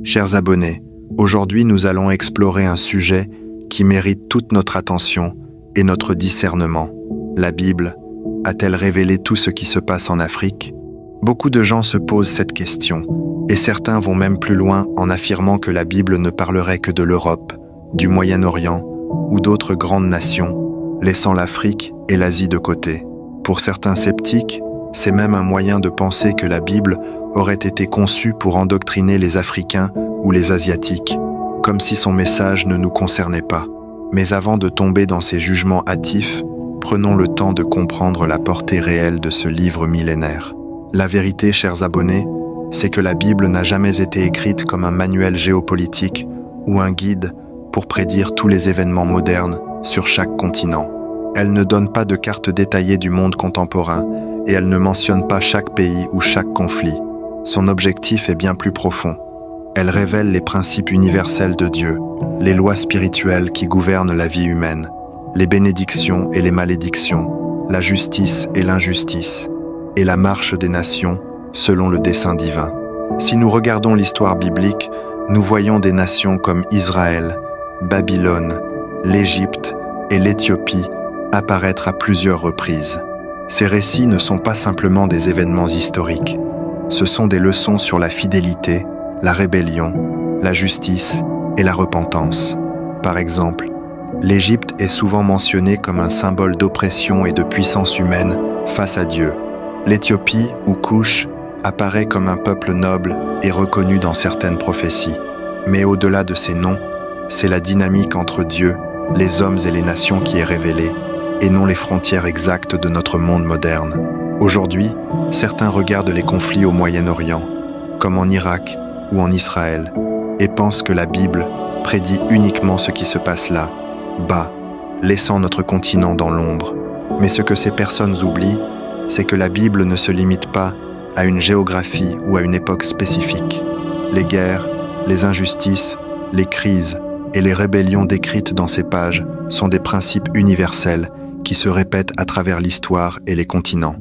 Chers abonnés, aujourd'hui nous allons explorer un sujet qui mérite toute notre attention et notre discernement. La Bible a-t-elle révélé tout ce qui se passe en Afrique? Beaucoup de gens se posent cette question, et certains vont même plus loin en affirmant que la Bible ne parlerait que de l'Europe, du Moyen-Orient ou d'autres grandes nations, laissant l'Afrique et l'Asie de côté. Pour certains sceptiques, c'est même un moyen de penser que la Bible aurait été conçue pour endoctriner les Africains ou les Asiatiques, comme si son message ne nous concernait pas. Mais avant de tomber dans ces jugements hâtifs, prenons le temps de comprendre la portée réelle de ce livre millénaire. La vérité, chers abonnés, c'est que la Bible n'a jamais été écrite comme un manuel géopolitique ou un guide pour prédire tous les événements modernes sur chaque continent. Elle ne donne pas de carte détaillée du monde contemporain et elle ne mentionne pas chaque pays ou chaque conflit. Son objectif est bien plus profond. Elle révèle les principes universels de Dieu, les lois spirituelles qui gouvernent la vie humaine, les bénédictions et les malédictions, la justice et l'injustice, et la marche des nations selon le dessein divin. Si nous regardons l'histoire biblique, nous voyons des nations comme Israël, Babylone, l'Égypte et l'Éthiopie apparaître à plusieurs reprises. Ces récits ne sont pas simplement des événements historiques, ce sont des leçons sur la fidélité, la rébellion, la justice et la repentance. Par exemple, l'Égypte est souvent mentionnée comme un symbole d'oppression et de puissance humaine face à Dieu. L'Éthiopie, ou Couche, apparaît comme un peuple noble et reconnu dans certaines prophéties. Mais au-delà de ces noms, c'est la dynamique entre Dieu, les hommes et les nations qui est révélée, et non les frontières exactes de notre monde moderne. Aujourd'hui, certains regardent les conflits au Moyen-Orient, comme en Irak ou en Israël, et pensent que la Bible prédit uniquement ce qui se passe là, bas, laissant notre continent dans l'ombre. Mais ce que ces personnes oublient, c'est que la Bible ne se limite pas à une géographie ou à une époque spécifique. Les guerres, les injustices, les crises et les rébellions décrites dans ces pages sont des principes universels qui se répètent à travers l'histoire et les continents.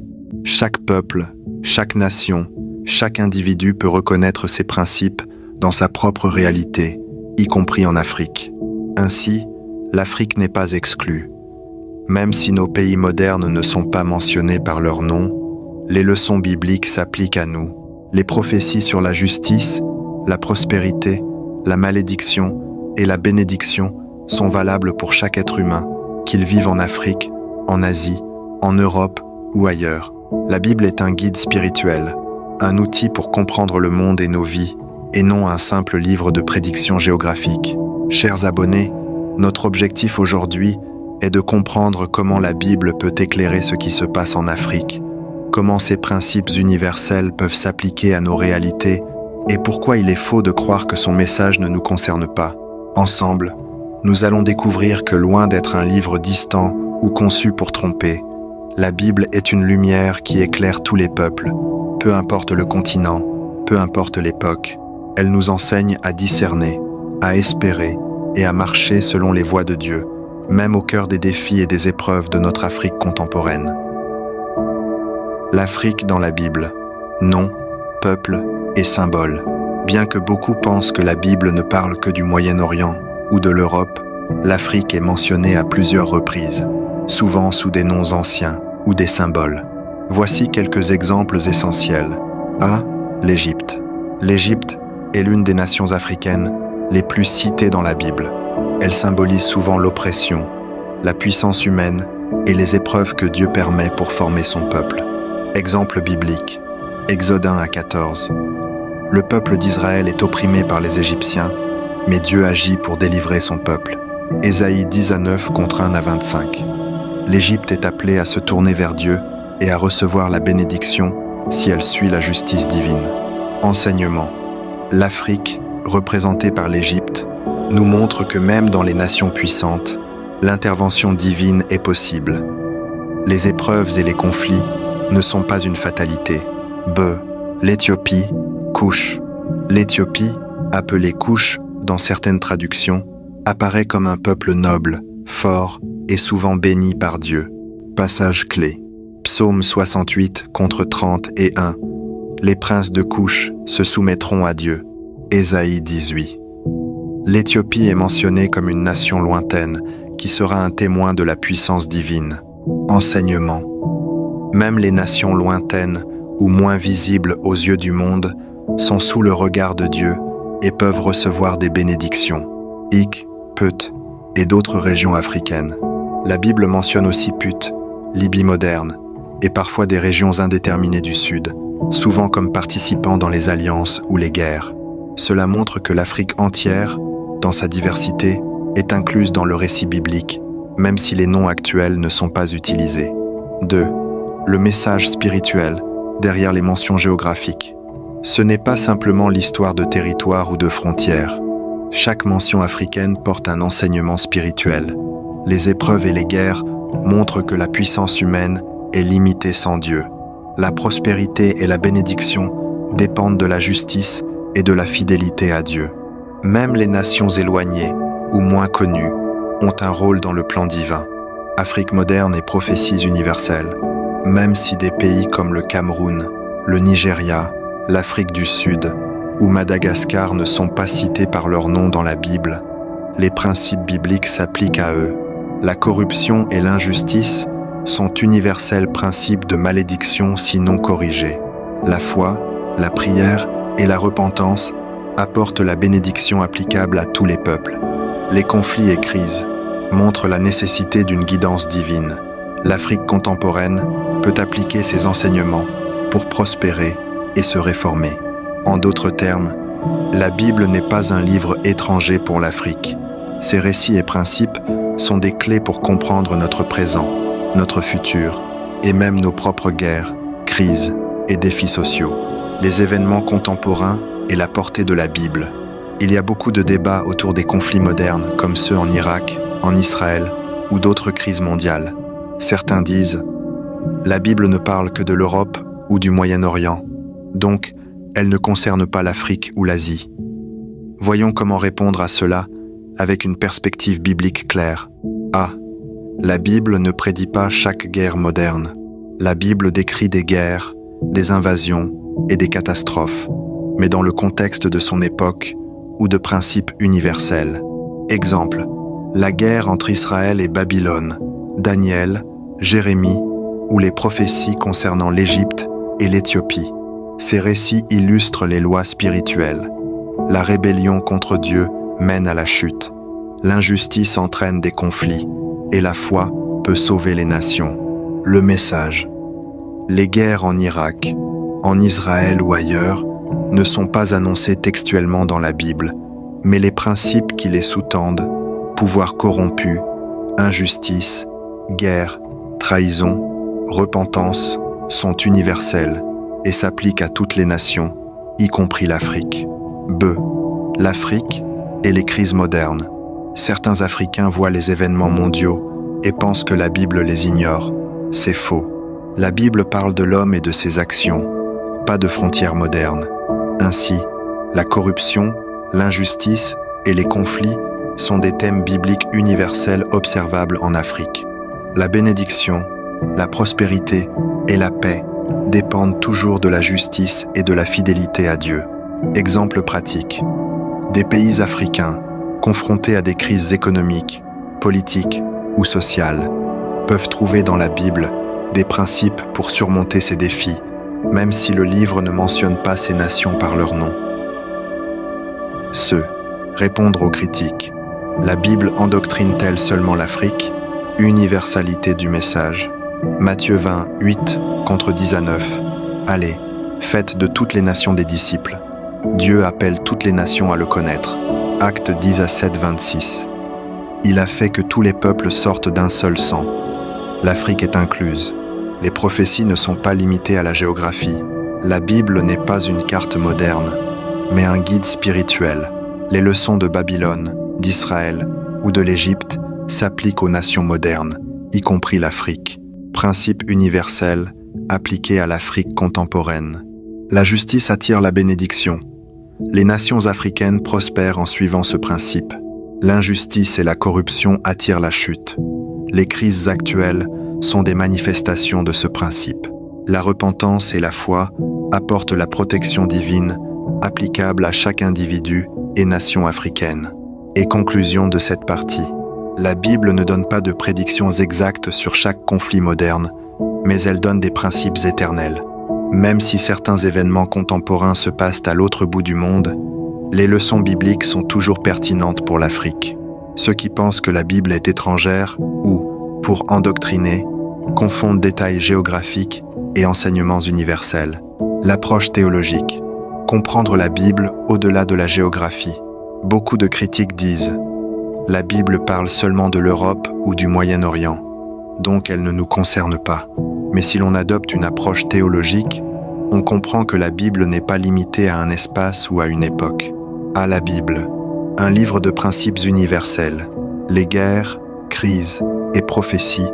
Chaque peuple, chaque nation, chaque individu peut reconnaître ces principes dans sa propre réalité, y compris en Afrique. Ainsi, l'Afrique n'est pas exclue. Même si nos pays modernes ne sont pas mentionnés par leur nom, les leçons bibliques s'appliquent à nous. Les prophéties sur la justice, la prospérité, la malédiction et la bénédiction sont valables pour chaque être humain, qu'il vive en Afrique, en Asie, en Europe ou ailleurs. La Bible est un guide spirituel, un outil pour comprendre le monde et nos vies, et non un simple livre de prédictions géographiques. Chers abonnés, notre objectif aujourd'hui est de comprendre comment la Bible peut éclairer ce qui se passe en Afrique, comment ces principes universels peuvent s'appliquer à nos réalités et pourquoi il est faux de croire que son message ne nous concerne pas. Ensemble, nous allons découvrir que loin d'être un livre distant ou conçu pour tromper, la Bible est une lumière qui éclaire tous les peuples, peu importe le continent, peu importe l'époque. Elle nous enseigne à discerner, à espérer et à marcher selon les voies de Dieu, même au cœur des défis et des épreuves de notre Afrique contemporaine. L'Afrique dans la Bible, nom, peuple et symbole. Bien que beaucoup pensent que la Bible ne parle que du Moyen-Orient ou de l'Europe, l'Afrique est mentionnée à plusieurs reprises, souvent sous des noms anciens ou des symboles. Voici quelques exemples essentiels. A. L'Égypte. L'Égypte est l'une des nations africaines les plus citées dans la Bible. Elle symbolise souvent l'oppression, la puissance humaine et les épreuves que Dieu permet pour former son peuple. Exemple biblique, Exode 1 à 14. Le peuple d'Israël est opprimé par les Égyptiens, mais Dieu agit pour délivrer son peuple. Ésaïe 10 à 9 contre 1 à 25. L'Égypte est appelée à se tourner vers Dieu et à recevoir la bénédiction si elle suit la justice divine. Enseignement. L'Afrique, représentée par l'Égypte, nous montre que même dans les nations puissantes, l'intervention divine est possible. Les épreuves et les conflits ne sont pas une fatalité. B. L'Éthiopie, Couche. L'Éthiopie, appelée Couche dans certaines traductions, apparaît comme un peuple noble, fort et souvent béni par Dieu. Passage clé. Psaume 68 contre 30 et 1. Les princes de Couche se soumettront à Dieu. Ésaïe 18. L'Éthiopie est mentionnée comme une nation lointaine qui sera un témoin de la puissance divine. Enseignement. Même les nations lointaines ou moins visibles aux yeux du monde sont sous le regard de Dieu et peuvent recevoir des bénédictions. Ik, Put et d'autres régions africaines. La Bible mentionne aussi Put, Libye moderne, et parfois des régions indéterminées du Sud, souvent comme participants dans les alliances ou les guerres. Cela montre que l'Afrique entière, dans sa diversité, est incluse dans le récit biblique, même si les noms actuels ne sont pas utilisés. 2. Le message spirituel derrière les mentions géographiques. Ce n'est pas simplement l'histoire de territoire ou de frontières. Chaque mention africaine porte un enseignement spirituel. Les épreuves et les guerres montrent que la puissance humaine est limitée sans Dieu. La prospérité et la bénédiction dépendent de la justice et de la fidélité à Dieu. Même les nations éloignées ou moins connues ont un rôle dans le plan divin. Afrique moderne et prophéties universelles. Même si des pays comme le Cameroun, le Nigeria, l'Afrique du Sud ou Madagascar ne sont pas cités par leur nom dans la Bible, les principes bibliques s'appliquent à eux. La corruption et l'injustice sont universels principes de malédiction si non corrigés. La foi, la prière et la repentance apportent la bénédiction applicable à tous les peuples. Les conflits et crises montrent la nécessité d'une guidance divine. L'Afrique contemporaine peut appliquer ces enseignements pour prospérer et se réformer. En d'autres termes, la Bible n'est pas un livre étranger pour l'Afrique. Ses récits et principes sont des clés pour comprendre notre présent, notre futur et même nos propres guerres, crises et défis sociaux. Les événements contemporains et la portée de la Bible. Il y a beaucoup de débats autour des conflits modernes comme ceux en Irak, en Israël ou d'autres crises mondiales. Certains disent « La Bible ne parle que de l'Europe ou du Moyen-Orient, donc elle ne concerne pas l'Afrique ou l'Asie. » Voyons comment répondre à cela avec une perspective biblique claire. A. La Bible ne prédit pas chaque guerre moderne. La Bible décrit des guerres, des invasions et des catastrophes, mais dans le contexte de son époque ou de principes universels. Exemple, la guerre entre Israël et Babylone, Daniel, Jérémie ou les prophéties concernant l'Égypte et l'Éthiopie. Ces récits illustrent les lois spirituelles. La rébellion contre Dieu mène à la chute. L'injustice entraîne des conflits et la foi peut sauver les nations. Le message. Les guerres en Irak, en Israël ou ailleurs ne sont pas annoncées textuellement dans la Bible, mais les principes qui les sous-tendent, pouvoir corrompu, injustice, guerre, trahison, repentance, sont universels et s'appliquent à toutes les nations, y compris l'Afrique. B. L'Afrique et les crises modernes. Certains Africains voient les événements mondiaux et pensent que la Bible les ignore. C'est faux. La Bible parle de l'homme et de ses actions, pas de frontières modernes. Ainsi, la corruption, l'injustice et les conflits sont des thèmes bibliques universels observables en Afrique. La bénédiction, la prospérité et la paix dépendent toujours de la justice et de la fidélité à Dieu. Exemple pratique. Des pays africains, confrontés à des crises économiques, politiques ou sociales, peuvent trouver dans la Bible des principes pour surmonter ces défis, même si le livre ne mentionne pas ces nations par leur nom. Répondre aux critiques. La Bible endoctrine-t-elle seulement l'Afrique? Universalité du message. Matthieu 20, 8 contre 10 à 9. Allez, faites de toutes les nations des disciples. Dieu appelle toutes les nations à le connaître. Actes 10 à 7, 26. Il a fait que tous les peuples sortent d'un seul sang. L'Afrique est incluse. Les prophéties ne sont pas limitées à la géographie. La Bible n'est pas une carte moderne, mais un guide spirituel. Les leçons de Babylone, d'Israël ou de l'Égypte s'appliquent aux nations modernes, y compris l'Afrique. Principe universel appliqué à l'Afrique contemporaine. La justice attire la bénédiction. Les nations africaines prospèrent en suivant ce principe. L'injustice et la corruption attirent la chute. Les crises actuelles sont des manifestations de ce principe. La repentance et la foi apportent la protection divine applicable à chaque individu et nation africaine. Et conclusion de cette partie. La Bible ne donne pas de prédictions exactes sur chaque conflit moderne, mais elle donne des principes éternels. Même si certains événements contemporains se passent à l'autre bout du monde, les leçons bibliques sont toujours pertinentes pour l'Afrique. Ceux qui pensent que la Bible est étrangère ou, pour endoctriner, confondent détails géographiques et enseignements universels. L'approche théologique. Comprendre la Bible au-delà de la géographie. Beaucoup de critiques disent « La Bible parle seulement de l'Europe ou du Moyen-Orient, donc elle ne nous concerne pas. » Mais si l'on adopte une approche théologique, on comprend que la Bible n'est pas limitée à un espace ou à une époque. À la Bible, un livre de principes universels. Les guerres, crises et prophéties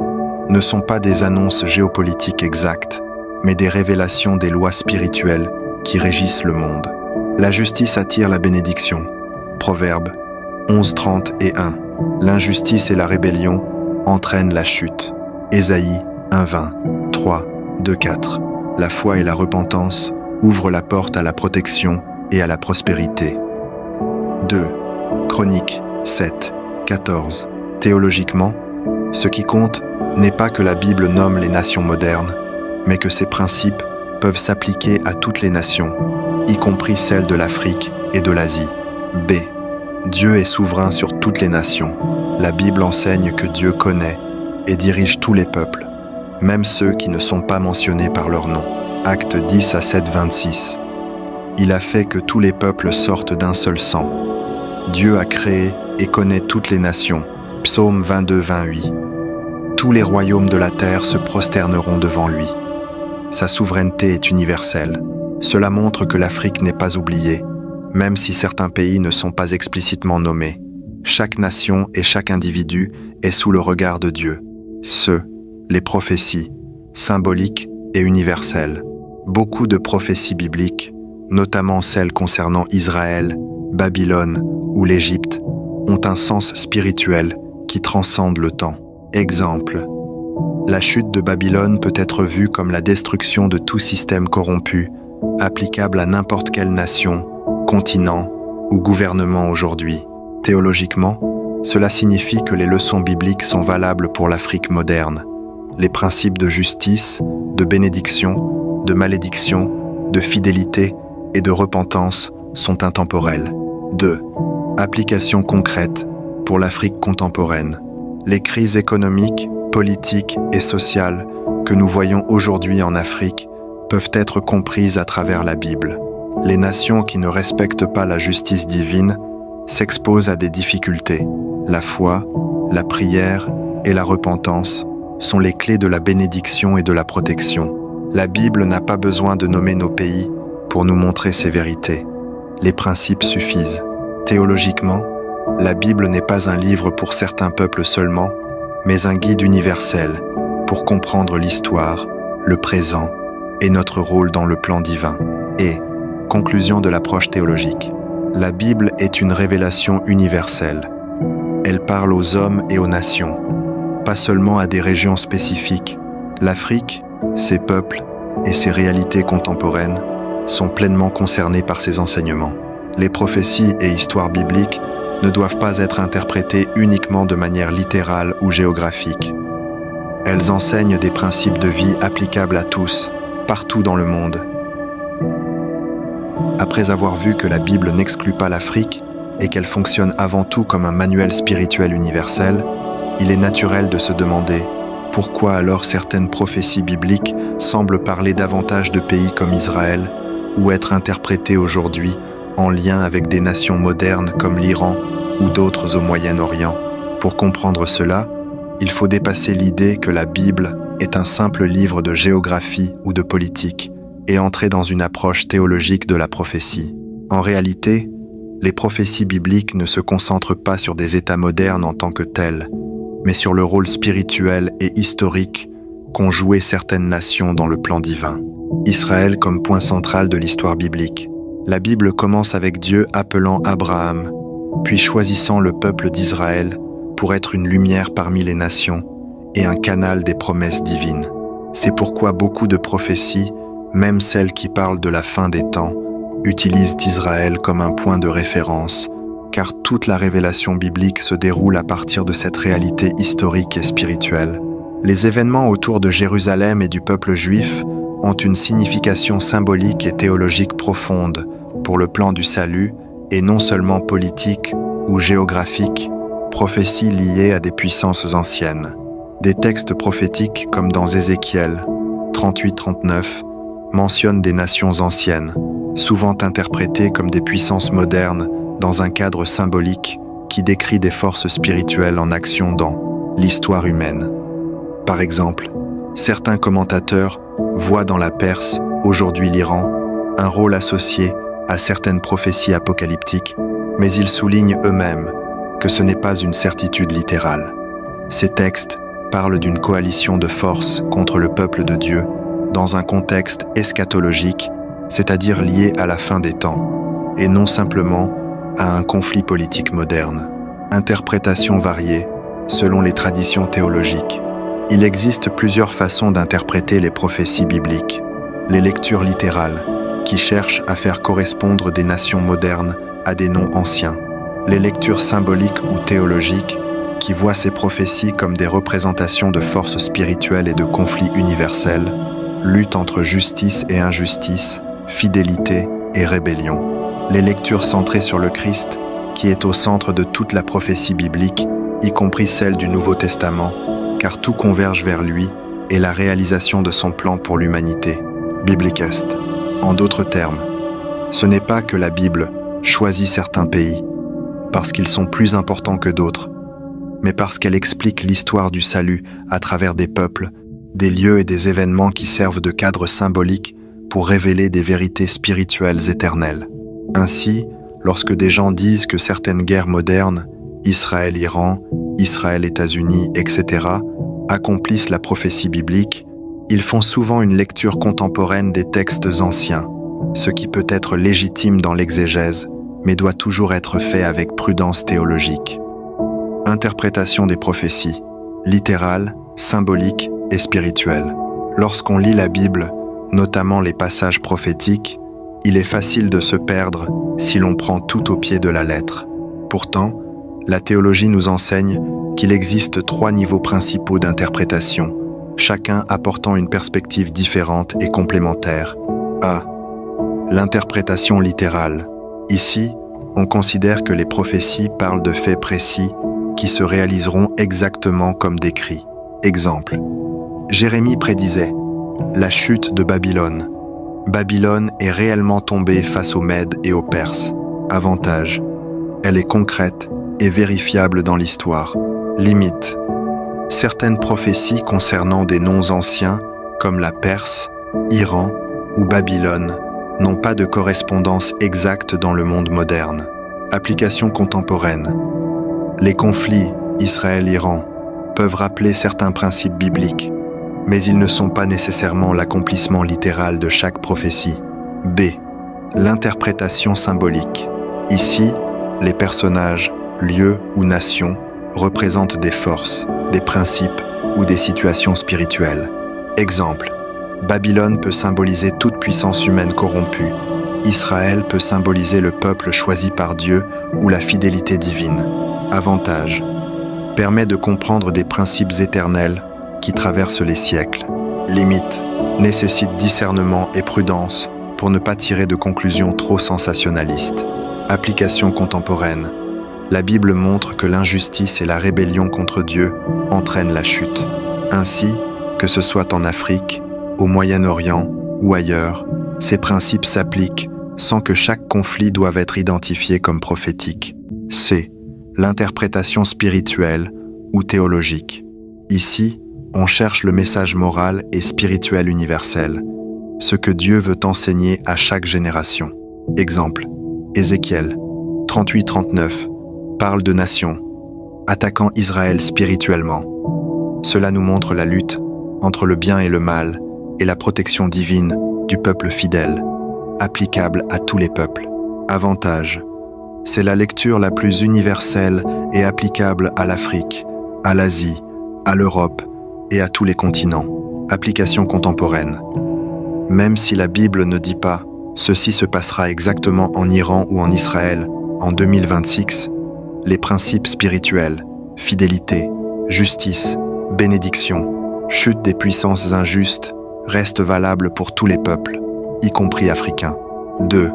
ne sont pas des annonces géopolitiques exactes, mais des révélations des lois spirituelles qui régissent le monde. La justice attire la bénédiction. Proverbes 11:30 et 1. L'injustice et la rébellion entraînent la chute. Ésaïe 1:20, 3, 2:4. La foi et la repentance ouvrent la porte à la protection et à la prospérité. 2. Chroniques 7:14. Théologiquement, ce qui compte n'est pas que la Bible nomme les nations modernes, mais que ces principes peuvent s'appliquer à toutes les nations, y compris celles de l'Afrique et de l'Asie. B. Dieu est souverain sur toutes les nations. La Bible enseigne que Dieu connaît et dirige tous les peuples, même ceux qui ne sont pas mentionnés par leur nom. Actes 10 à 7:26. Il a fait que tous les peuples sortent d'un seul sang. Dieu a créé et connaît toutes les nations. Psaume 22:28. Tous les royaumes de la terre se prosterneront devant lui. Sa souveraineté est universelle. Cela montre que l'Afrique n'est pas oubliée, même si certains pays ne sont pas explicitement nommés. Chaque nation et chaque individu est sous le regard de Dieu. Les prophéties, symboliques et universelles. Beaucoup de prophéties bibliques, notamment celles concernant Israël, Babylone ou l'Égypte, ont un sens spirituel qui transcende le temps. Exemple, la chute de Babylone peut être vue comme la destruction de tout système corrompu, applicable à n'importe quelle nation, continent ou gouvernement aujourd'hui. Théologiquement, cela signifie que les leçons bibliques sont valables pour l'Afrique moderne. Les principes de justice, de bénédiction, de malédiction, de fidélité et de repentance sont intemporels. 2. Application concrète pour l'Afrique contemporaine. Les crises économiques, politiques et sociales que nous voyons aujourd'hui en Afrique peuvent être comprises à travers la Bible. Les nations qui ne respectent pas la justice divine s'exposent à des difficultés. La foi, la prière et la repentance sont les clés de la bénédiction et de la protection. La Bible n'a pas besoin de nommer nos pays pour nous montrer ces vérités. Les principes suffisent. Théologiquement, la Bible n'est pas un livre pour certains peuples seulement, mais un guide universel pour comprendre l'histoire, le présent et notre rôle dans le plan divin. Et, conclusion de l'approche théologique, la Bible est une révélation universelle. Elle parle aux hommes et aux nations, pas seulement à des régions spécifiques. L'Afrique, ses peuples et ses réalités contemporaines sont pleinement concernés par ces enseignements. Les prophéties et histoires bibliques ne doivent pas être interprétées uniquement de manière littérale ou géographique. Elles enseignent des principes de vie applicables à tous, partout dans le monde. Après avoir vu que la Bible n'exclut pas l'Afrique et qu'elle fonctionne avant tout comme un manuel spirituel universel, il est naturel de se demander pourquoi alors certaines prophéties bibliques semblent parler davantage de pays comme Israël ou être interprétées aujourd'hui en lien avec des nations modernes comme l'Iran ou d'autres au Moyen-Orient. Pour comprendre cela, il faut dépasser l'idée que la Bible est un simple livre de géographie ou de politique et entrer dans une approche théologique de la prophétie. En réalité, les prophéties bibliques ne se concentrent pas sur des États modernes en tant que tels, mais sur le rôle spirituel et historique qu'ont joué certaines nations dans le plan divin. Israël comme point central de l'histoire biblique. La Bible commence avec Dieu appelant Abraham, puis choisissant le peuple d'Israël pour être une lumière parmi les nations et un canal des promesses divines. C'est pourquoi beaucoup de prophéties, même celles qui parlent de la fin des temps, utilisent Israël comme un point de référence, car toute la révélation biblique se déroule à partir de cette réalité historique et spirituelle. Les événements autour de Jérusalem et du peuple juif ont une signification symbolique et théologique profonde pour le plan du salut et non seulement politique ou géographique, prophéties liées à des puissances anciennes. Des textes prophétiques comme dans Ézéchiel 38-39 mentionnent des nations anciennes, souvent interprétées comme des puissances modernes dans un cadre symbolique qui décrit des forces spirituelles en action dans l'histoire humaine. Par exemple, certains commentateurs voient dans la Perse, aujourd'hui l'Iran, un rôle associé à certaines prophéties apocalyptiques, mais ils soulignent eux-mêmes que ce n'est pas une certitude littérale. Ces textes parlent d'une coalition de forces contre le peuple de Dieu dans un contexte eschatologique, c'est-à-dire lié à la fin des temps, et non simplement à un conflit politique moderne. Interprétations variées selon les traditions théologiques. Il existe plusieurs façons d'interpréter les prophéties bibliques. Les lectures littérales, qui cherchent à faire correspondre des nations modernes à des noms anciens. Les lectures symboliques ou théologiques, qui voient ces prophéties comme des représentations de forces spirituelles et de conflits universels, lutte entre justice et injustice, fidélité et rébellion. Les lectures centrées sur le Christ, qui est au centre de toute la prophétie biblique, y compris celle du Nouveau Testament, car tout converge vers lui et la réalisation de son plan pour l'humanité. Biblicast. En d'autres termes, ce n'est pas que la Bible choisit certains pays, parce qu'ils sont plus importants que d'autres, mais parce qu'elle explique l'histoire du salut à travers des peuples, des lieux et des événements qui servent de cadre symbolique pour révéler des vérités spirituelles éternelles. Ainsi, lorsque des gens disent que certaines guerres modernes, Israël-Iran, Israël-États-Unis, etc., accomplissent la prophétie biblique, ils font souvent une lecture contemporaine des textes anciens, ce qui peut être légitime dans l'exégèse, mais doit toujours être fait avec prudence théologique. Interprétation des prophéties, littérale, symbolique et spirituelle. Lorsqu'on lit la Bible, notamment les passages prophétiques, il est facile de se perdre si l'on prend tout au pied de la lettre. Pourtant, la théologie nous enseigne qu'il existe 3 niveaux principaux d'interprétation, chacun apportant une perspective différente et complémentaire. A. L'interprétation littérale. Ici, on considère que les prophéties parlent de faits précis qui se réaliseront exactement comme décrits. Exemple. Jérémie prédisait la chute de Babylone. Babylone est réellement tombée face aux Mèdes et aux Perses. Avantage. Elle est concrète et vérifiable dans l'histoire. Limite. Certaines prophéties concernant des noms anciens, comme la Perse, Iran ou Babylone, n'ont pas de correspondance exacte dans le monde moderne. Application contemporaine. Les conflits Israël-Iran peuvent rappeler certains principes bibliques, mais ils ne sont pas nécessairement l'accomplissement littéral de chaque prophétie. B. L'interprétation symbolique. Ici, les personnages, lieux ou nations représentent des forces, des principes ou des situations spirituelles. Exemple. Babylone peut symboliser toute puissance humaine corrompue. Israël peut symboliser le peuple choisi par Dieu ou la fidélité divine. Avantage. Permet de comprendre des principes éternels qui traversent les siècles. Limite. Nécessite discernement et prudence pour ne pas tirer de conclusions trop sensationnalistes. Application contemporaine. La Bible montre que l'injustice et la rébellion contre Dieu entraînent la chute. Ainsi, que ce soit en Afrique, au Moyen-Orient ou ailleurs, ces principes s'appliquent sans que chaque conflit doive être identifié comme prophétique. C. L'interprétation spirituelle ou théologique. Ici, on cherche le message moral et spirituel universel, ce que Dieu veut enseigner à chaque génération. Exemple, Ézéchiel 38-39 parle de nations, attaquant Israël spirituellement. Cela nous montre la lutte entre le bien et le mal et la protection divine du peuple fidèle, applicable à tous les peuples. Avantage. C'est la lecture la plus universelle et applicable à l'Afrique, à l'Asie, à l'Europe et à tous les continents. Application contemporaine. Même si la Bible ne dit pas ceci se passera exactement en Iran ou en Israël en 2026, les principes spirituels, fidélité, justice, bénédiction, chute des puissances injustes restent valables pour tous les peuples, y compris africains. 2.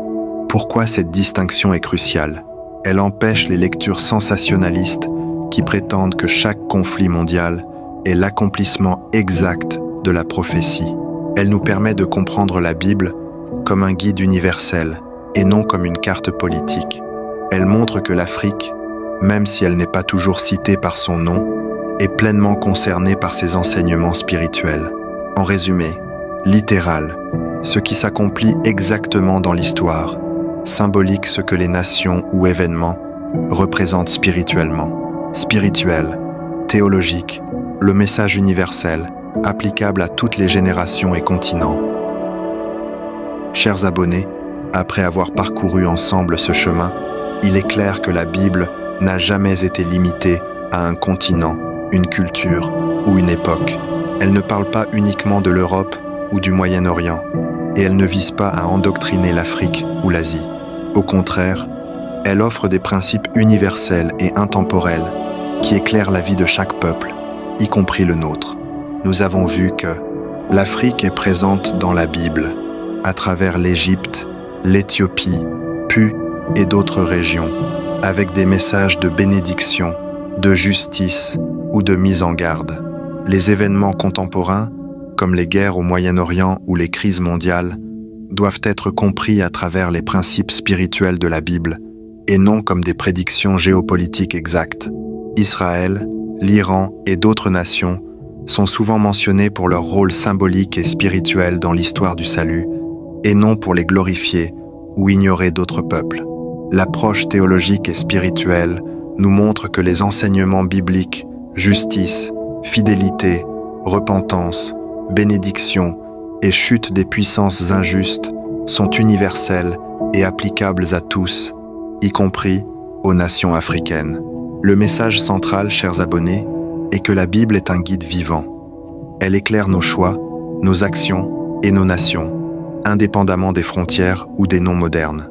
Pourquoi cette distinction est cruciale? Elle empêche les lectures sensationnalistes qui prétendent que chaque conflit mondial est l'accomplissement exact de la prophétie. Elle nous permet de comprendre la Bible comme un guide universel et non comme une carte politique. Elle montre que l'Afrique, même si elle n'est pas toujours citée par son nom, est pleinement concernée par ses enseignements spirituels. En résumé, littéral, ce qui s'accomplit exactement dans l'histoire, symbolique ce que les nations ou événements représentent spirituellement. Spirituel, théologique, le message universel, applicable à toutes les générations et continents. Chers abonnés, après avoir parcouru ensemble ce chemin, il est clair que la Bible n'a jamais été limitée à un continent, une culture ou une époque. Elle ne parle pas uniquement de l'Europe ou du Moyen-Orient, et elle ne vise pas à endoctriner l'Afrique ou l'Asie. Au contraire, elle offre des principes universels et intemporels qui éclairent la vie de chaque peuple, y compris le nôtre. Nous avons vu que l'Afrique est présente dans la Bible, à travers l'Égypte, l'Éthiopie, Pu et d'autres régions, avec des messages de bénédiction, de justice ou de mise en garde. Les événements contemporains, comme les guerres au Moyen-Orient ou les crises mondiales, doivent être compris à travers les principes spirituels de la Bible, et non comme des prédictions géopolitiques exactes. Israël, l'Iran et d'autres nations sont souvent mentionnés pour leur rôle symbolique et spirituel dans l'histoire du salut, et non pour les glorifier ou ignorer d'autres peuples. L'approche théologique et spirituelle nous montre que les enseignements bibliques, justice, fidélité, repentance, bénédiction et chute des puissances injustes sont universels et applicables à tous, y compris aux nations africaines. Le message central, chers abonnés, est que la Bible est un guide vivant. Elle éclaire nos choix, nos actions et nos nations, indépendamment des frontières ou des noms modernes.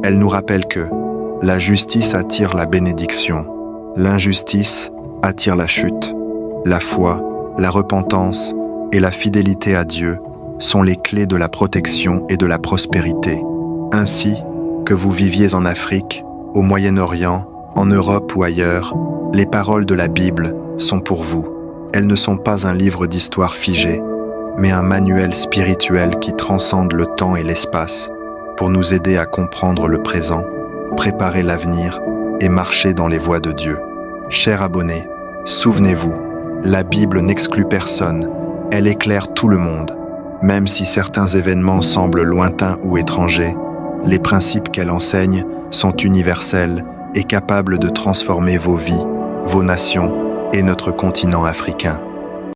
Elle nous rappelle que la justice attire la bénédiction, l'injustice attire la chute, la foi, la repentance et la fidélité à Dieu sont les clés de la protection et de la prospérité. Ainsi, que vous viviez en Afrique, au Moyen-Orient, en Europe ou ailleurs, les paroles de la Bible sont pour vous. Elles ne sont pas un livre d'histoire figé, mais un manuel spirituel qui transcende le temps et l'espace pour nous aider à comprendre le présent, préparer l'avenir et marcher dans les voies de Dieu. Chers abonnés, souvenez-vous, la Bible n'exclut personne, elle éclaire tout le monde. Même si certains événements semblent lointains ou étrangers, les principes qu'elle enseigne sont universels et capables de transformer vos vies, vos nations et notre continent africain.